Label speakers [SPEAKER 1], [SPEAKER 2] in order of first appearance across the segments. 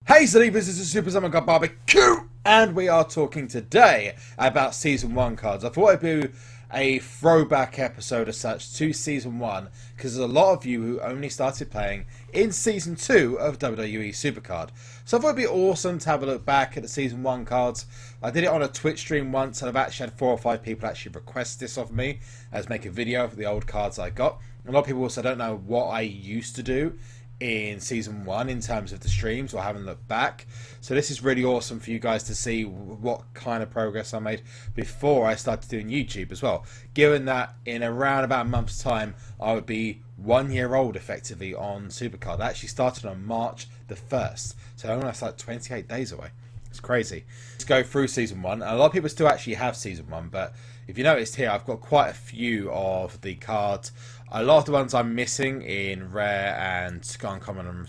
[SPEAKER 1] Hey Zalivas, this is SuperZomGBBQ, and we are talking today about Season 1 cards. I thought I'd do a throwback episode as such to Season 1, because there's a lot of you who only started playing in Season 2 of WWE SuperCard. So I thought it'd be awesome to have a look back at the Season 1 cards. I did it on a Twitch stream once, and I've actually had 4 or 5 people actually request this of me, as make a video of the old cards I got. A lot of people also don't know what I used to do in Season 1 in terms of the streams, or haven't looked back. So this is really awesome for you guys to see what kind of progress I made before I started doing YouTube as well, given that in around about a month's time I would be 1 year old effectively on SuperCard. I actually started on March the 1st, so almost like 28 days away. It's crazy. Let's go through Season 1. And a lot of people still actually have Season 1, but if you noticed here, I've got quite a few of the cards. A lot of the ones I'm missing in rare and uncommon and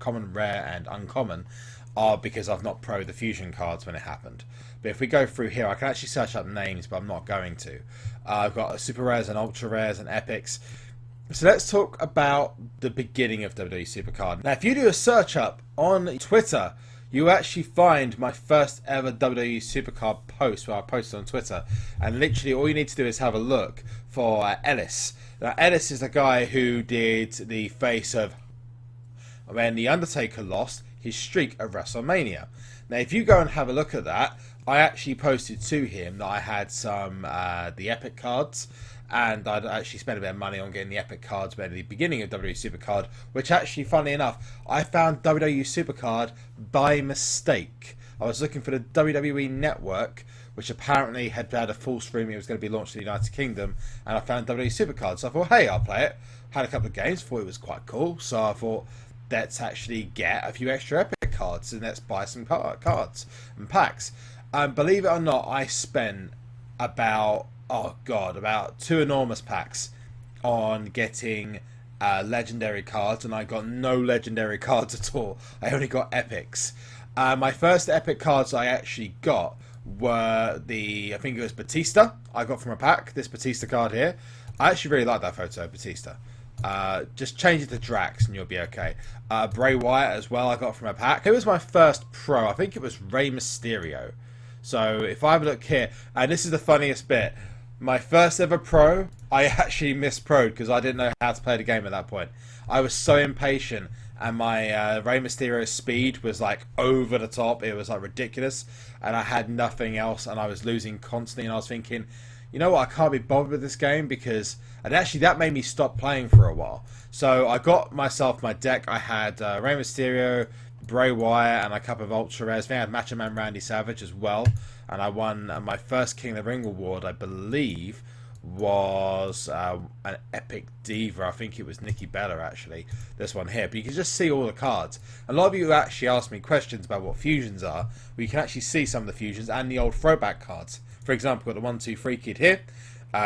[SPEAKER 1] common, rare and uncommon are because I've not pro'd the fusion cards when it happened. But if we go through here, I can actually search up names, but I'm not going to. I've got super rares and ultra rares and epics. So let's talk about the beginning of WWE SuperCard. Now, if you do a search up on Twitter, you actually find my first ever WWE SuperCard post where I posted on Twitter, and literally all you need to do is have a look for Ellis. Now, Ellis is the guy who did the face of when The Undertaker lost his streak at WrestleMania. Now, if you go and have a look at that, I actually posted to him that I had some the Epic cards, and I'd actually spent a bit of money on getting the Epic cards at the beginning of WWE SuperCard, which actually, funnily enough, I found WWE SuperCard by mistake. I was looking for the WWE Network, which apparently had had a full stream. It was going to be launched in the United Kingdom, and I found WWE SuperCard. So I thought, hey, I'll play it. Had a couple of games, thought it was quite cool. So I thought, let's actually get a few extra Epic cards, and let's buy some cards and packs. And believe it or not, I spent about 2 enormous packs on getting legendary cards, and I got no legendary cards at all. I only got epics. My first epic cards I actually got were I think it was Batista. I got from a pack, this Batista card here. I actually really like that photo of Batista. Just change it to Drax and you'll be okay. Bray Wyatt as well, I got from a pack. It was my first pro. I think it was Rey Mysterio. So if I have a look here, and this is the funniest bit, my first ever pro, I actually mispro'd because I didn't know how to play the game at that point. I was so impatient, and my Rey Mysterio speed was like over the top. It was like ridiculous, and I had nothing else, and I was losing constantly, and I was thinking, you know what, I can't be bothered with this game because... And actually that made me stop playing for a while. So I got myself my deck. I had Rey Mysterio, Bray Wyatt, and a couple of ultra rares. I think I had Macho Man Randy Savage as well, and I won my first King of the Ring award, I believe, was an Epic Diva. I think it was Nikki Bella, actually, this one here. But you can just see all the cards. A lot of you actually asked me questions about what fusions are. Well, you can actually see some of the fusions and the old throwback cards. For example, got the 1-2-3 kid here,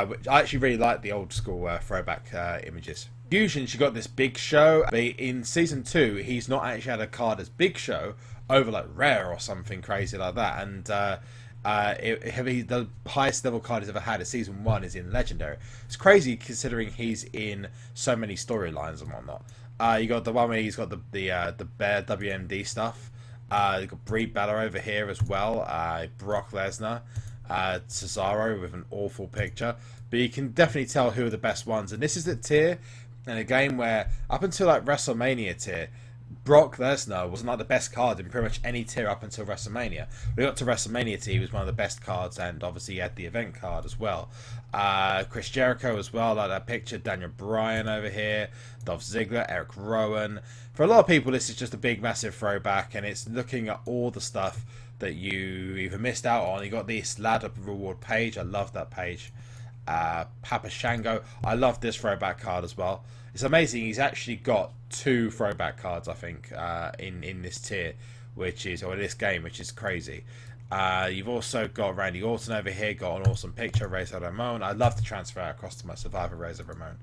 [SPEAKER 1] which I actually really like the old school throwback images. Fusion, she got this Big Show. But in Season 2, he's not actually had a card as Big Show over like Rare or something crazy like that. And the highest level card he's ever had in Season 1 is in Legendary. It's crazy considering he's in so many storylines and whatnot. You got the one where he's got the Bear WMD stuff. You got Brie Bella over here as well. Brock Lesnar. Cesaro with an awful picture. But you can definitely tell who are the best ones. And this is the tier in a game where up until like WrestleMania tier, Brock Lesnar was not the best card in pretty much any tier up until WrestleMania. We got to WrestleMania tier, he was one of the best cards, and obviously he had the event card as well. Chris Jericho as well, like that picture. Daniel Bryan over here, Dolph Ziggler, Eric Rowan. For a lot of people, this is just a big, massive throwback, and it's looking at all the stuff that you either missed out on. You got this ladder reward page. I love that page. Papa Shango. I love this throwback card as well. It's amazing. He's actually got 2 throwback cards, I think, in this tier, or in this game, which is crazy. You've also got Randy Orton over here. Got an awesome picture. Razor Ramon. I'd love to transfer it across to my Survivor Razor Ramon.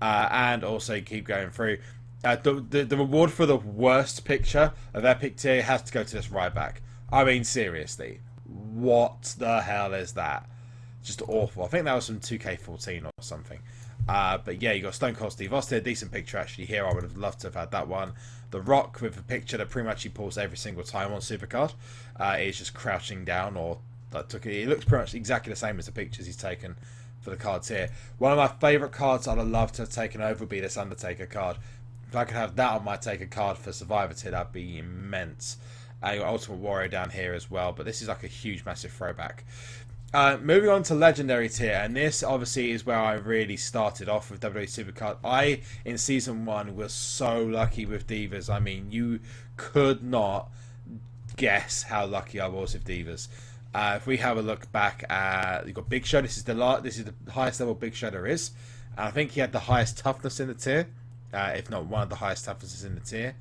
[SPEAKER 1] And also you keep going through. The reward for the worst picture of Epic tier has to go to this Ryback. I mean, seriously, what the hell is that? Just awful. I think that was from 2K14 or something. But yeah, you got Stone Cold Steve Austin, a decent picture actually here. I would have loved to have had that one. The Rock with a picture that pretty much he pulls every single time on SuperCard. He's just crouching down, or it looks pretty much exactly the same as the pictures he's taken for the cards here. One of my favourite cards I'd have loved to have taken over would be this Undertaker card. If I could have that on my Taker card for Survivor tier, that'd be immense. You got Ultimate Warrior down here as well, but this is like a huge, massive throwback. Moving on to Legendary tier, and this obviously is where I really started off with WWE SuperCard. I, in Season 1, was so lucky with Divas. I mean, you could not guess how lucky I was with Divas. If we have a look back at, you've got Big Show. This is the highest level Big Show there is. And I think he had the highest toughness in the tier, if not one of the highest toughnesses in the tier.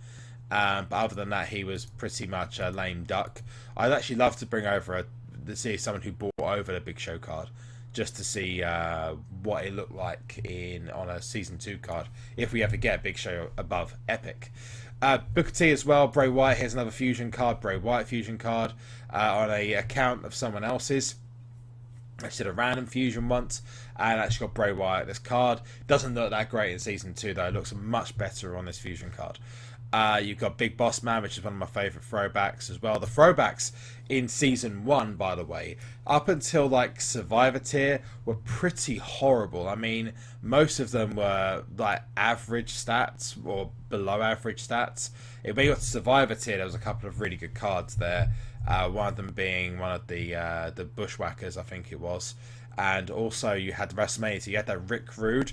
[SPEAKER 1] But other than that, he was pretty much a lame duck. I'd actually love to bring over to see someone who brought over the Big Show card, just to see what it looked like on a Season 2 card, if we ever get Big Show above Epic. Booker T as well. Bray Wyatt, here's another fusion card, Bray Wyatt fusion card, on a account of someone else's. I did a random fusion once, and actually got Bray Wyatt. This card doesn't look that great in Season 2, though. It looks much better on this fusion card. You've got Big Boss Man, which is one of my favourite throwbacks as well. The throwbacks in Season 1, by the way, up until like Survivor tier, were pretty horrible. I mean, most of them were like average stats or below average stats. If we got to Survivor tier, there was a couple of really good cards there. One of them being one of the Bushwhackers, I think it was. And also you had the WrestleMania tier. You had that Rick Rude.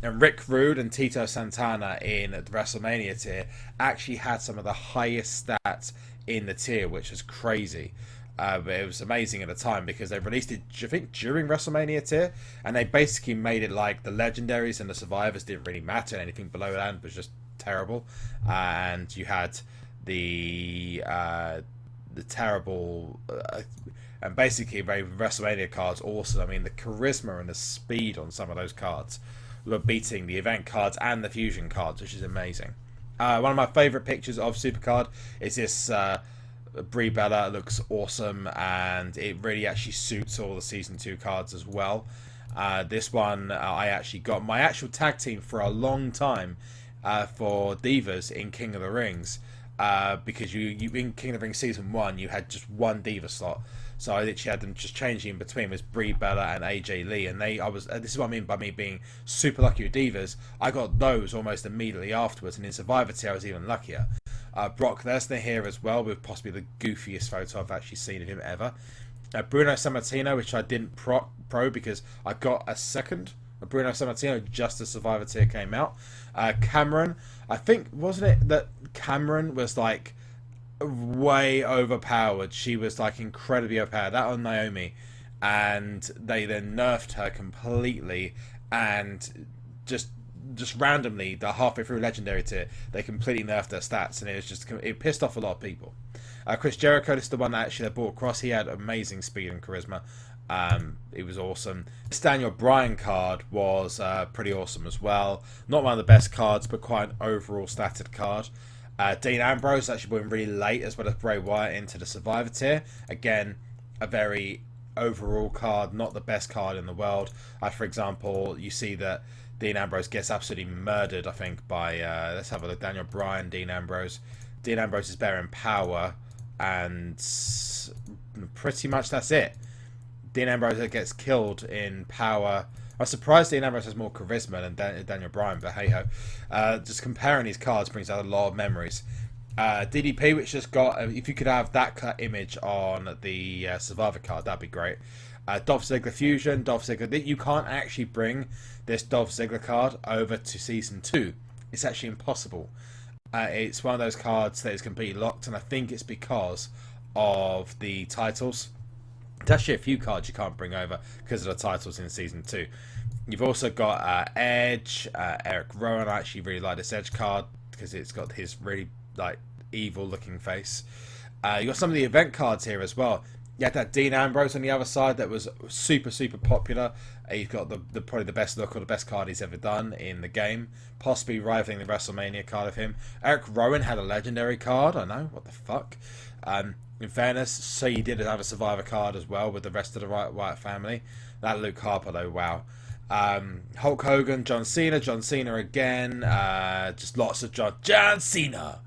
[SPEAKER 1] And Rick Rude and Tito Santana in the WrestleMania tier actually had some of the highest stats in the tier, which is crazy. But it was amazing at the time because they released it, I think, during WrestleMania tier, and they basically made it like the legendaries and the survivors didn't really matter. Anything below that was just terrible. And you had the terrible and basically WrestleMania cards also. I mean, the charisma and the speed on some of those cards were beating the event cards and the fusion cards, which is amazing. One of my favourite pictures of SuperCard is this Brie Bella. It looks awesome, and it really actually suits all the Season 2 cards as well. This one, I actually got my actual tag team for a long time for Divas in King of the Rings, because you in King of the Rings Season 1, you had just one Diva slot. So I literally had them just changing in between was Brie Bella and AJ Lee, and this is what I mean by me being super lucky with Divas. I got those almost immediately afterwards, and in Survivor tier I was even luckier. Brock Lesnar here as well, with possibly the goofiest photo I've actually seen of him ever. Bruno Sammartino, which I didn't pro because I got a second of Bruno Sammartino just as Survivor tier came out. Cameron, I think, wasn't it that Cameron was like way overpowered? She was like incredibly overpowered. That on Naomi, and they then nerfed her completely, and just randomly, the halfway through Legendary tier, they completely nerfed her stats, and it pissed off a lot of people. Chris Jericho, this is the one that actually they brought across. He had amazing speed and charisma. It was awesome. This Daniel Bryan card was pretty awesome as well. Not one of the best cards, but quite an overall statted card. Dean Ambrose actually went really late, as well as Bray Wyatt, into the Survivor tier. Again, a very overall card, not the best card in the world. For example, you see that Dean Ambrose gets absolutely murdered, I think, by, let's have a look, Daniel Bryan, Dean Ambrose. Dean Ambrose is better in power, and pretty much that's it. Dean Ambrose gets killed in power. I'm surprised Dean Ambrose has more charisma than Daniel Bryan, but hey ho. Just comparing these cards brings out a lot of memories. DDP, which just got, if you could have that cut image on the Survivor card, that'd be great. Dolph Ziggler Fusion, Dolph Ziggler. You can't actually bring this Dolph Ziggler card over to Season 2. It's actually impossible. It's one of those cards that is completely locked, and I think it's because of the titles. There's actually a few cards you can't bring over because of the titles in Season 2. You've also got Edge, Eric Rowan. I actually really like this Edge card because it's got his really like evil looking face. You got some of the event cards here as well. You had that Dean Ambrose on the other side that was super popular. He's got the probably the best look or the best card he's ever done in the game, possibly rivaling the WrestleMania card of him. Eric Rowan had a legendary card. I know, what the fuck. In fairness, so you did have a Survivor card as well with the rest of the Wyatt family. That Luke Harper though, wow. Hulk Hogan, John Cena again. Just lots of John Cena.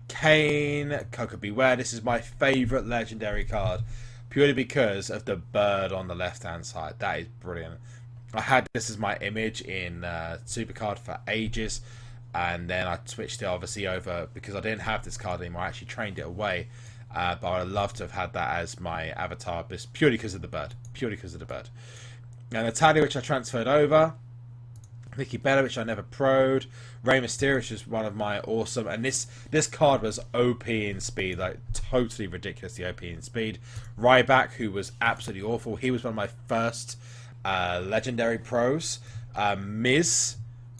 [SPEAKER 1] Kane, Coco Beware. This is my favourite legendary card, purely because of the bird on the left-hand side. That is brilliant. I had this as my image in SuperCard for ages, and then I switched it obviously over because I didn't have this card anymore. I actually trained it away, but I would love to have had that as my avatar, just purely because of the bird. Purely because of the bird. And Natalia, which I transferred over. Nikki Bella, which I never pro'd. Rey Mysterio, which is one of my awesome. And this card was OP in speed, like totally ridiculously OP in speed. Ryback, who was absolutely awful. He was one of my first legendary pros. Miz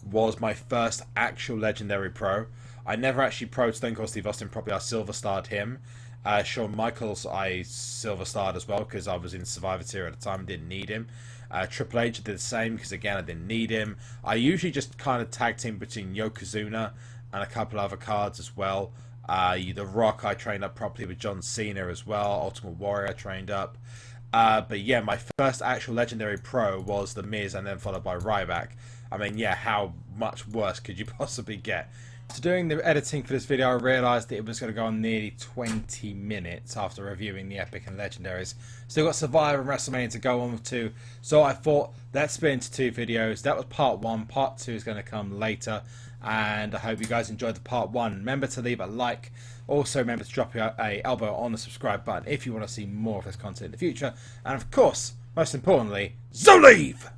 [SPEAKER 1] was my first actual legendary pro. I never actually pro'd Stone Cold Steve Austin properly. I silver starred him. Shawn Michaels, I silver starred as well because I was in Survivor Series at the time, didn't need him. Triple H did the same because again I didn't need him. I usually just kind of tag team between Yokozuna and a couple other cards as well. The Rock I trained up properly with John Cena as well. Ultimate Warrior I trained up. But yeah, my first actual legendary pro was The Miz, and then followed by Ryback. I mean, yeah, how much worse could you possibly get? So doing the editing for this video, I realised that it was going to go on nearly 20 minutes after reviewing the Epic and Legendaries. Still got Survivor and WrestleMania to go on to, so I thought, let's split into 2 videos. That was part 1, part 2 is going to come later, and I hope you guys enjoyed the part 1. Remember to leave a like, also remember to drop a elbow on the subscribe button if you want to see more of this content in the future, and of course, most importantly, so leave!